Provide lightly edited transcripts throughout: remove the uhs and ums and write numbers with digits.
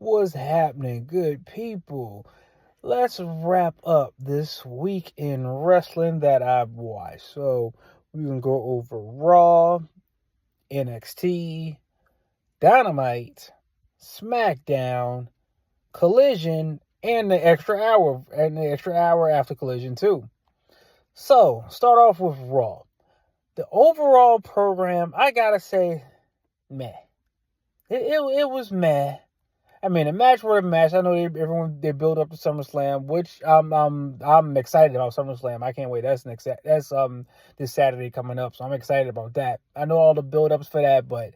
What's happening, good people? Let's wrap up this week in wrestling that I've watched. So we can go over Raw, NXT, Dynamite, SmackDown, Collision, and the extra hour after Collision too. So start off with Raw. The overall program, I gotta say, meh. It was meh. I mean, a match for a match. I know they build up to SummerSlam, which I'm excited about SummerSlam. I can't wait. That's this Saturday coming up, so I'm excited about that. I know all the build ups for that, but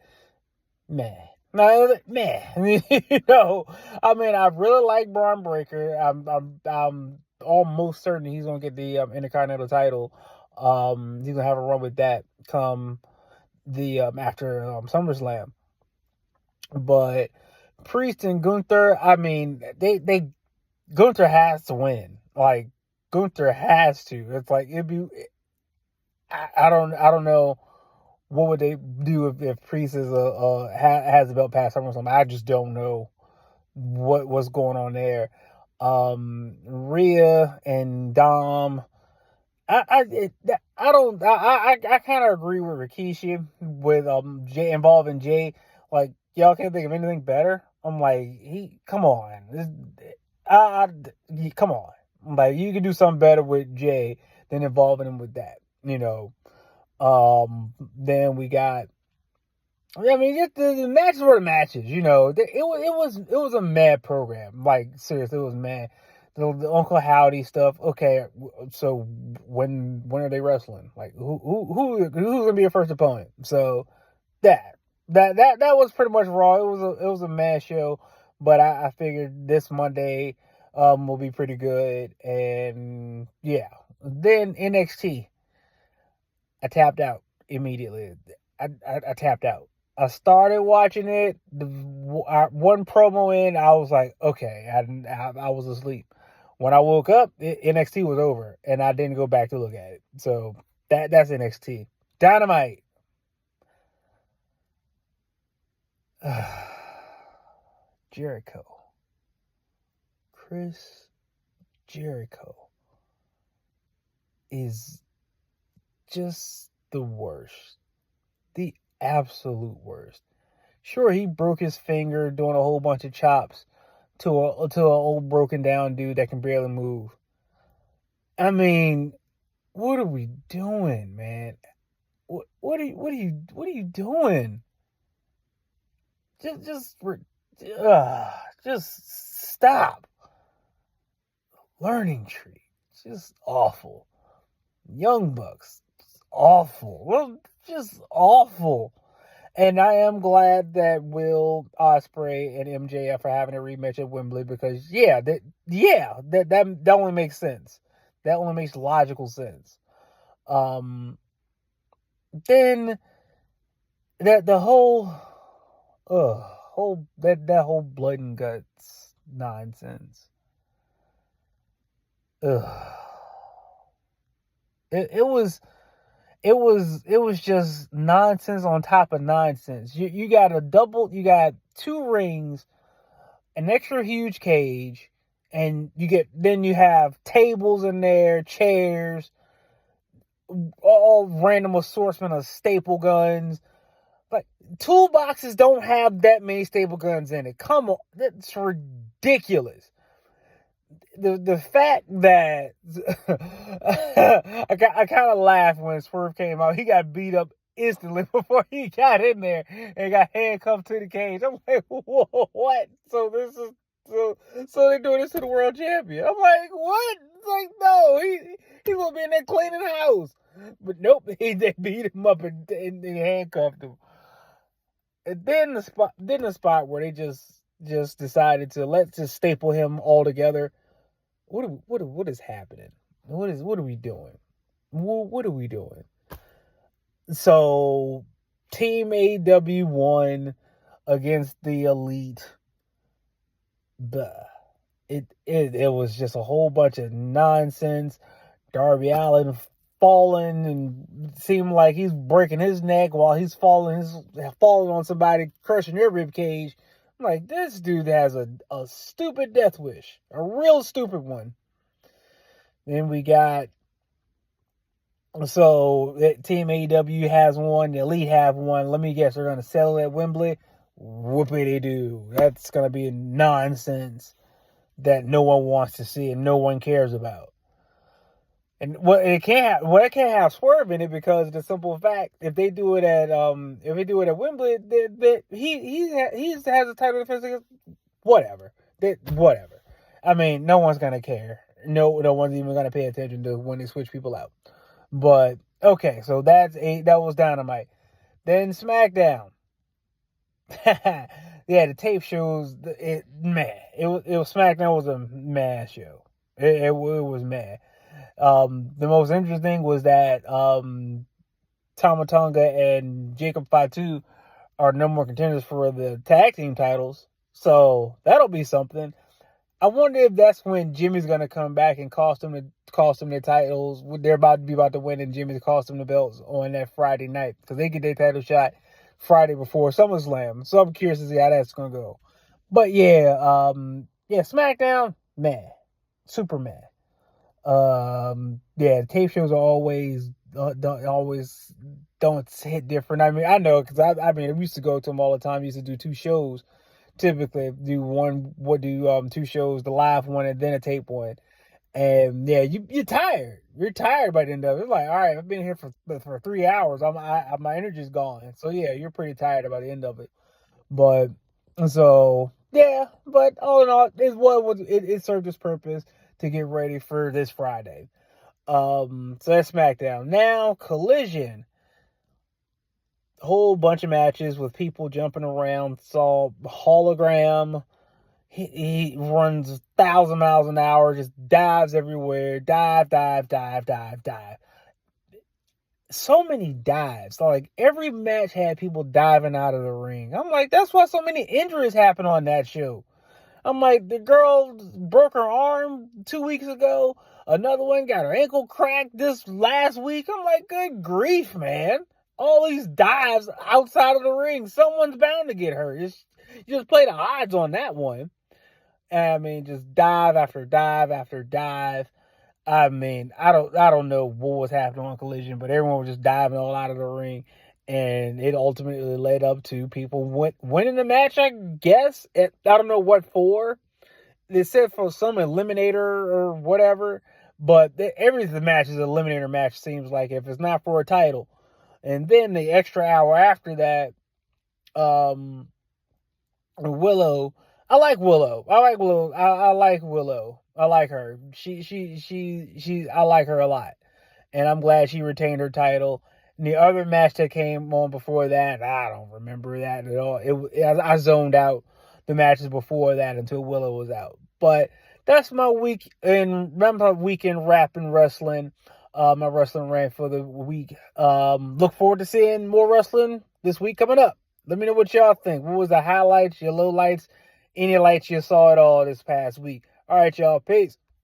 man, no, man. I mean, I mean, I really like Braun Breaker. I'm almost certain he's gonna get the Intercontinental title. He's gonna have a run with that come the after SummerSlam, but Priest and Gunther, I mean, they Gunther has to win. Like, Gunther has to. It's like I don't know what would they do if Priest is has the belt past SummerSlam. I just don't know what's going on there. Rhea and Dom, I kind of agree with Rikishi with Jay involving Jay. Like, y'all can't think of anything better. I'm like, come on. Come on. I'm like, you can do something better with Jay than involving him with that, Then we got, I mean, just the matches were the matches, It was a mad program. Like, seriously, it was mad. The Uncle Howdy stuff. Okay, so when are they wrestling? Like, who's gonna be your first opponent? So that was pretty much Raw. It was a mad show, but I figured this Monday will be pretty good. And yeah, then NXT, I tapped out immediately. I tapped out. I started watching it. One promo in, I was like, okay, I was asleep. When I woke up, NXT was over, and I didn't go back to look at it. So that's NXT. Dynamite. Jericho. Chris Jericho is just the worst. The absolute worst. Sure, he broke his finger doing a whole bunch of chops to an old broken down dude that can barely move. I mean, what are we doing, man? What are you doing? Just stop. Learning Tree, just awful. Young Bucks, awful. Well, just awful. And I am glad that Will Ospreay and MJF are having a rematch at Wembley because that only makes sense. That only makes logical sense. Then that whole blood and guts nonsense. It was just nonsense on top of nonsense. You got two rings, an extra huge cage, and you have tables in there, chairs, all random assortment of staple guns. Like, toolboxes don't have that many staple guns in it. Come on, that's ridiculous. The fact that I kind of laughed when Swerve came out. He got beat up instantly before he got in there and got handcuffed to the cage. I'm like, whoa, what? So they're doing this to the world champion. I'm like, what? It's like, no, he's gonna be in there cleaning the house. But nope, they beat him up and handcuffed him. And then the spot where they just decided to let's just staple him all together. What is happening? What are we doing? What are we doing? So Team AEW won against the Elite. It was just a whole bunch of nonsense. Darby Allin falling and seemed like he's breaking his neck while he's falling on somebody, crushing their rib cage. I'm like, this dude has a stupid death wish. A real stupid one. Then we got, so Team AEW has one, the Elite have one. Let me guess, they're going to settle at Wembley. Whoopity do. That's going to be nonsense that no one wants to see and no one cares about. And it can't have Swerve in it because of the simple fact, if they do it at Wembley, he has a title defense against whatever. Whatever. I mean, no one's gonna care. No one's even gonna pay attention to when they switch people out. But okay, so that was Dynamite. Then SmackDown. Yeah, the tape shows it. Man, it was SmackDown was a mad show. It was mad. The most interesting was that Tama Tonga and Jacob Fatu are no more contenders for the tag team titles, so that'll be something. I wonder if that's when Jimmy's gonna come back and cost them the titles. They're about to win, and Jimmy's cost them the belts on that Friday night because they get their title shot Friday before SummerSlam. So I'm curious to see how that's gonna go. But yeah, SmackDown, man, super mad. The tape shows are always don't hit different. I mean, I know because I used to go to them all the time. I used to do 2 shows. Typically, do 2 shows, the live one and then a tape one. And yeah, you're tired. You're tired by the end of it. It's like, all right, I've been here for 3 hours. My energy's gone. So yeah, you're pretty tired by the end of it. But so yeah, but all in all, it served its purpose to get ready for this Friday. So that's SmackDown. Now Collision. A whole bunch of matches with people jumping around. Saw Hologram. He runs 1,000 miles an hour, just dives everywhere. Dive. So many dives. Like, every match had people diving out of the ring. I'm like, that's why so many injuries happen on that show. I'm like, the girl broke her arm 2 weeks ago. Another one got her ankle cracked this last week. I'm like, good grief, man. All these dives outside of the ring. Someone's bound to get hurt. You just play the odds on that one. I mean, just dive after dive after dive. I mean, I don't know what was happening on Collision, but everyone was just diving all out of the ring. And it ultimately led up to people winning the match, I guess. I don't know what for. They said for some eliminator or whatever. But every match is an eliminator match, seems like, if it's not for a title. And then the extra hour after that, Willow. I like Willow. I like Willow. I like her. I like her a lot. And I'm glad she retained her title. And the other match that came on before that, I don't remember that at all. I zoned out the matches before that until Willow was out. But that's my weekend wrap in wrestling. My wrestling rant for the week. Look forward to seeing more wrestling this week coming up. Let me know what y'all think. What was the highlights, your lowlights, any lights you saw at all this past week? All right, y'all. Peace.